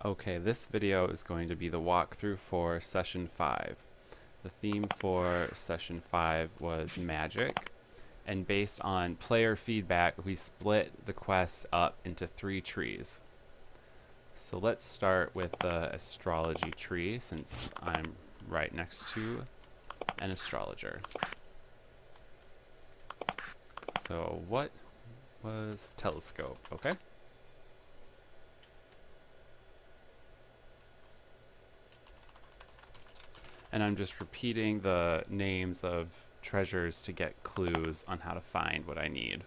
Okay, this video is going to be the walkthrough for Session 5. The theme for Session 5 was magic, and based on player feedback, we split the quests up into 3 trees. So let's start with the Astrology tree, since I'm right next to an astrologer. So what was telescope? Okay. And I'm just repeating the names of treasures to get clues on how to find what I need.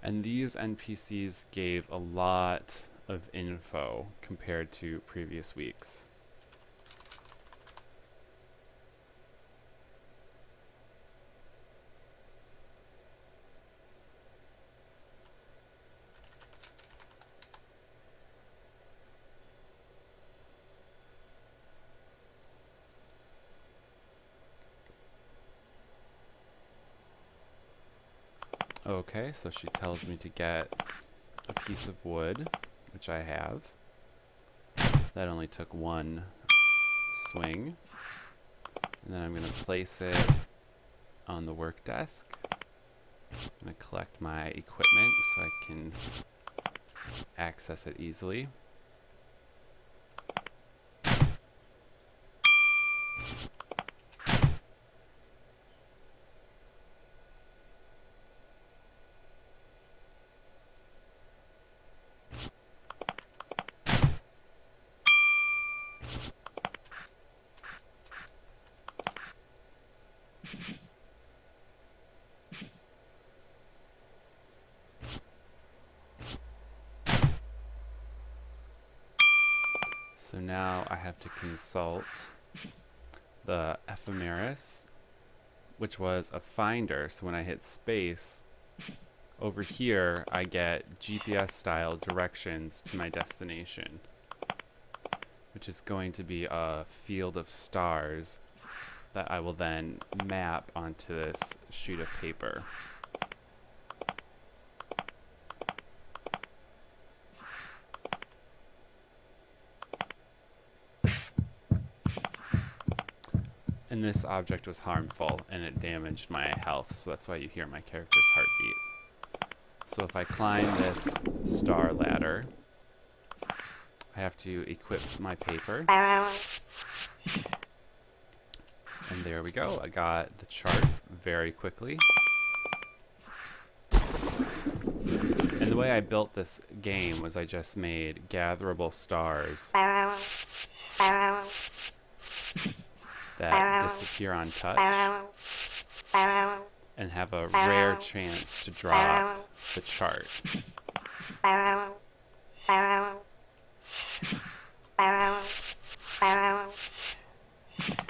And these NPCs gave a lot of info compared to previous weeks. Okay, so she tells me to get a piece of wood, which I have. That only took one swing. And then I'm going to place it on the work desk. I'm going to collect my equipment so I can access it easily. So now I have to consult the ephemeris, which was a finder. So when I hit space, over here I get GPS style directions to my destination, which is going to be a field of stars that I will then map onto this sheet of paper. And this object was harmful, and it damaged my health, so that's why you hear my character's heartbeat. So if I climb this star ladder, I have to equip my paper. And there we go, I got the chart very quickly. And the way I built this game was I just made gatherable stars that disappear on touch and have a rare chance to drop the chart. So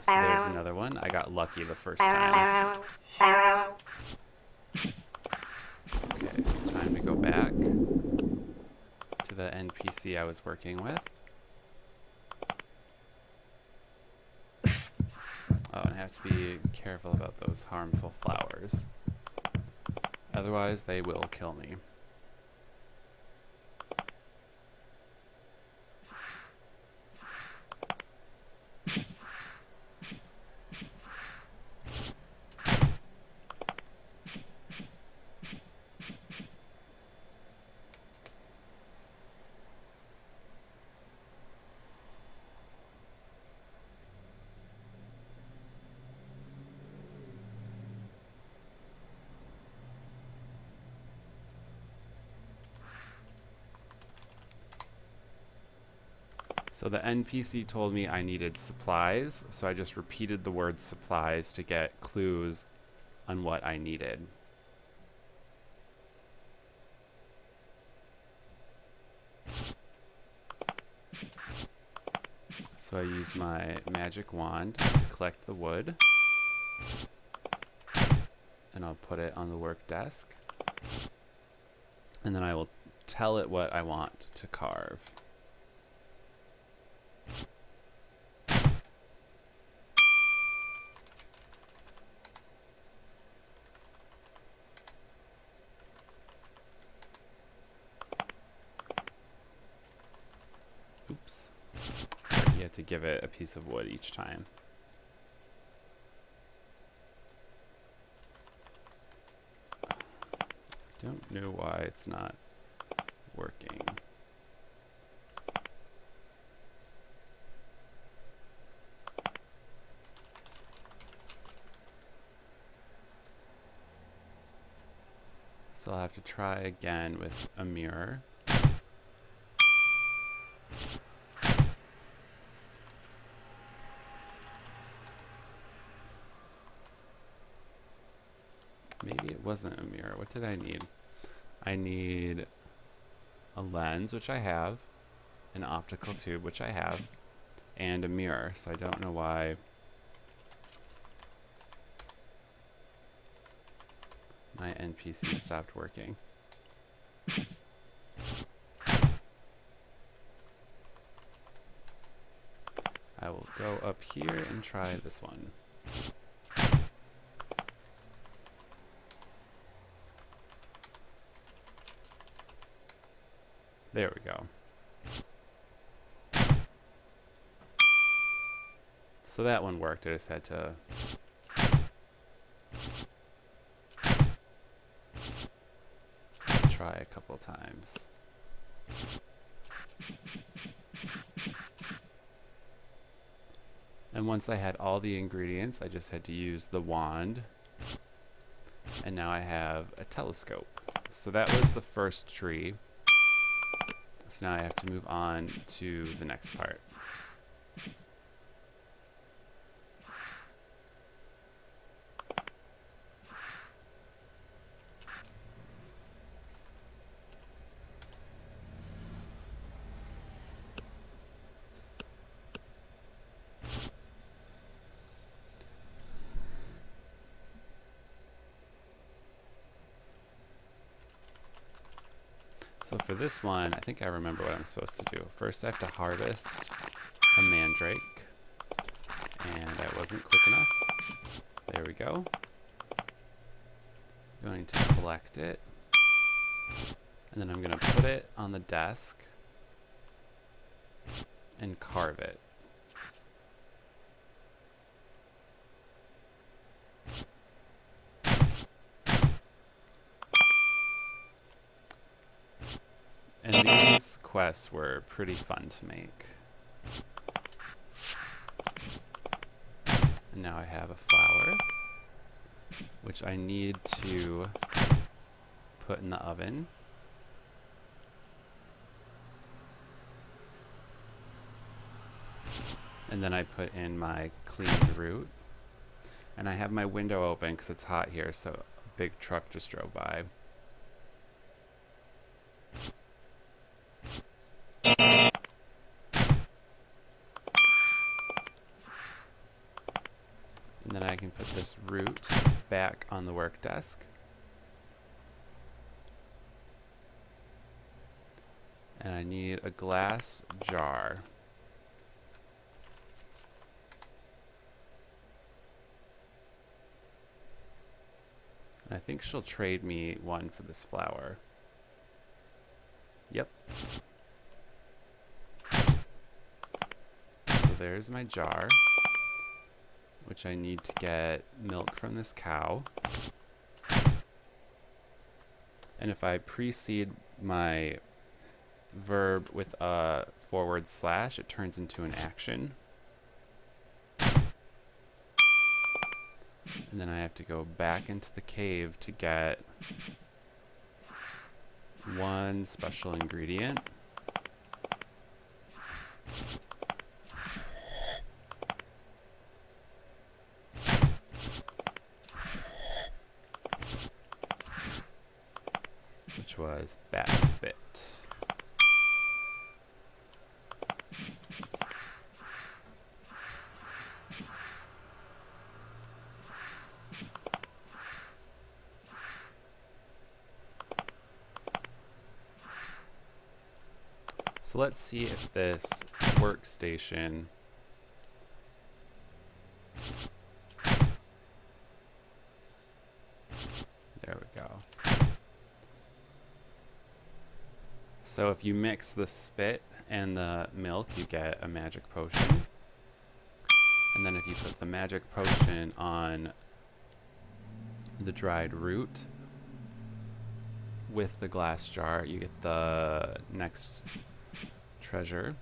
there's another one. I got lucky the first time. Okay, so time to go back to the NPC I was working with. Oh, and I have to be careful about those harmful flowers. Otherwise, they will kill me. So the NPC told me I needed supplies, so I just repeated the word supplies to get clues on what I needed. So I used my magic wand to collect the wood, and I'll put it on the work desk. And then I will tell it what I want to carve. Oops. You have to give it a piece of wood each time. Don't know why it's not working. So I'll have to try again with a mirror. Maybe it wasn't a mirror. What did I need? I need a lens, which I have, an optical tube, which I have, and a mirror. So I don't know why my NPC stopped working. I will go up here and try this one. There we go. So that one worked. I just had to try a couple times. And once I had all the ingredients, I just had to use the wand. And now I have a telescope. So that was the first tree. So now I have to move on to the next part. So for this one, I think I remember what I'm supposed to do. First I have to harvest a mandrake, and I wasn't quick enough. There we go. I'm going to collect it, and then I'm going to put it on the desk and carve it. And these quests were pretty fun to make. And now I have a flower, which I need to put in the oven. And then I put in my cleaned root. And I have my window open because it's hot here, so a big truck just drove by. And then I can put this root back on the work desk. And I need a glass jar. And I think she'll trade me one for this flower. Yep. So there's my jar, which I need to get milk from this cow. And if I precede my verb with a forward slash, it turns into an action. And then I have to go back into the cave to get one special ingredient. Which was bat spit. So let's see if this workstation there we go. So if you mix the spit and the milk, you get a magic potion. And then if you put the magic potion on the dried root with the glass jar, you get the next treasure,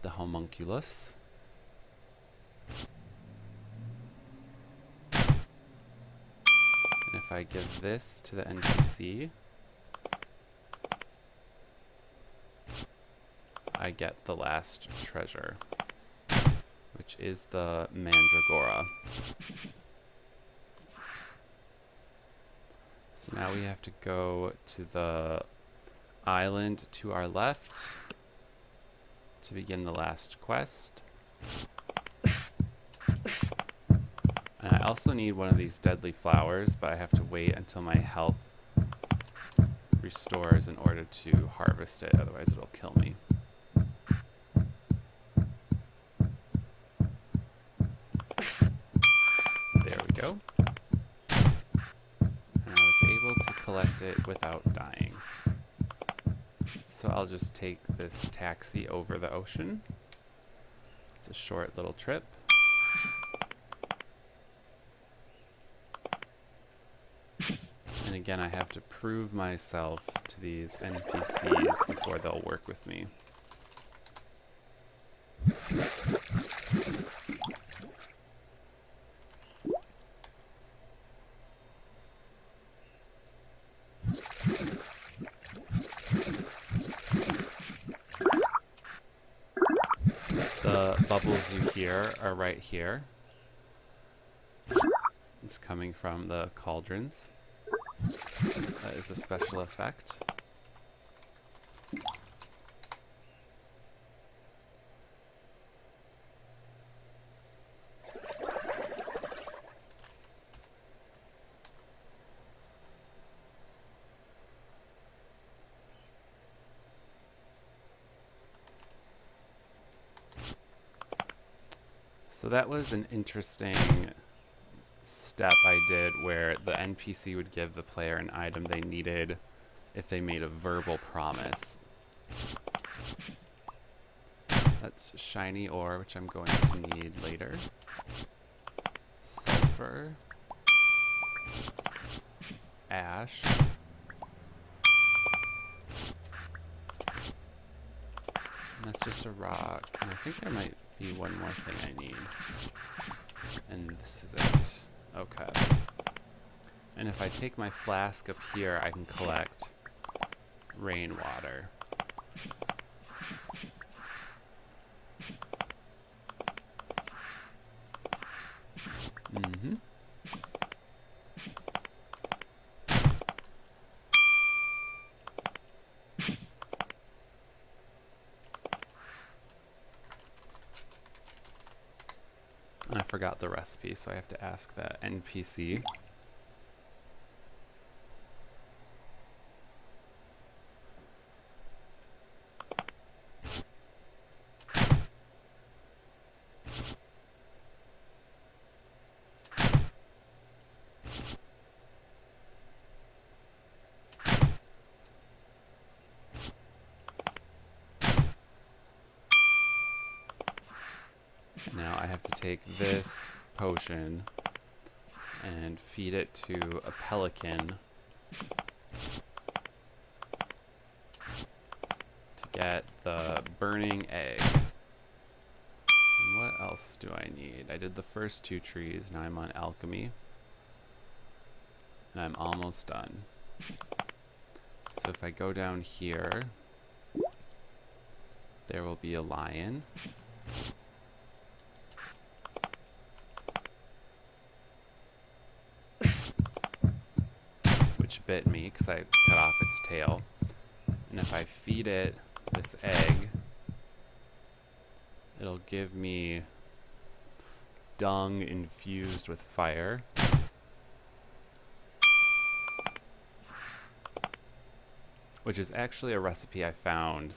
the homunculus. And if I give this to the NPC, I get the last treasure, which is the mandragora. So now we have to go to the island to our left to begin the last quest. And I also need one of these deadly flowers, but I have to wait until my health restores in order to harvest it, otherwise it'll kill me. There we go. And I was able to collect it without dying. So I'll just take this taxi over the ocean. It's a short little trip. And again, I have to prove myself to these NPCs before they'll work with me. The bubbles you hear are right here. It's coming from the cauldrons. That is a special effect. So that was an interesting step I did where the NPC would give the player an item they needed if they made a verbal promise. That's shiny ore, which I'm going to need later. Sulfur. Ash. And that's just a rock. And I think there might be one more thing I need. And this is it. Okay. And if I take my flask up here, I can collect rainwater. Mm-hmm. And I forgot the recipe, so I have to ask that NPC. Now I have to take this potion and feed it to a pelican to get the burning egg. And what else do I need? I did the first 2 trees, now I'm on Alchemy. And I'm almost done. So if I go down here, there will be a lion. Which bit me because I cut off its tail. And if I feed it this egg, it'll give me dung infused with fire. Which is actually a recipe I found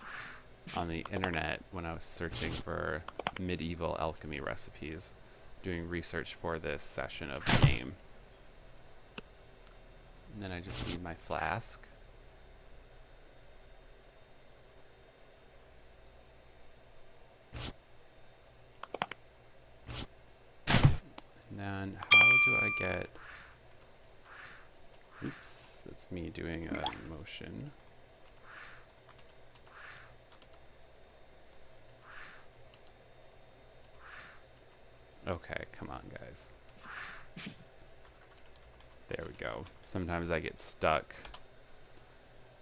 on the internet when I was searching for medieval alchemy recipes, doing research for this session of the game. And then I just need my flask. And then how do I get... Oops, that's me doing a motion. Okay, come on, guys. There we go. Sometimes I get stuck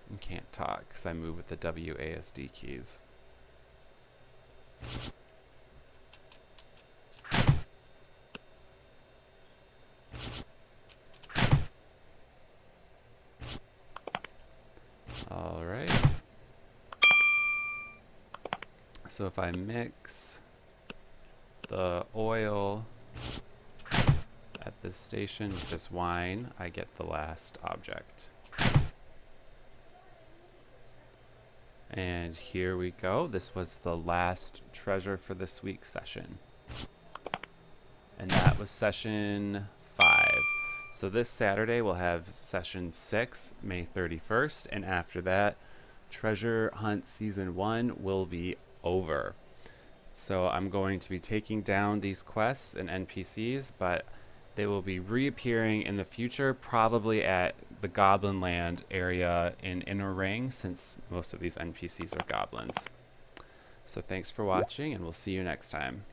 and can't talk because I move with the WASD keys. All right. So if I mix the oil at this station with this wine, I get the last object. And here we go. This was the last treasure for this week's session. And that was session 5. So this Saturday we'll have session 6, May 31st, and after that, Treasure Hunt Season 1 will be over. So I'm going to be taking down these quests and NPCs, but they will be reappearing in the future, probably at the Goblin Land area in Inner Ring, since most of these NPCs are goblins. So thanks for watching, and we'll see you next time.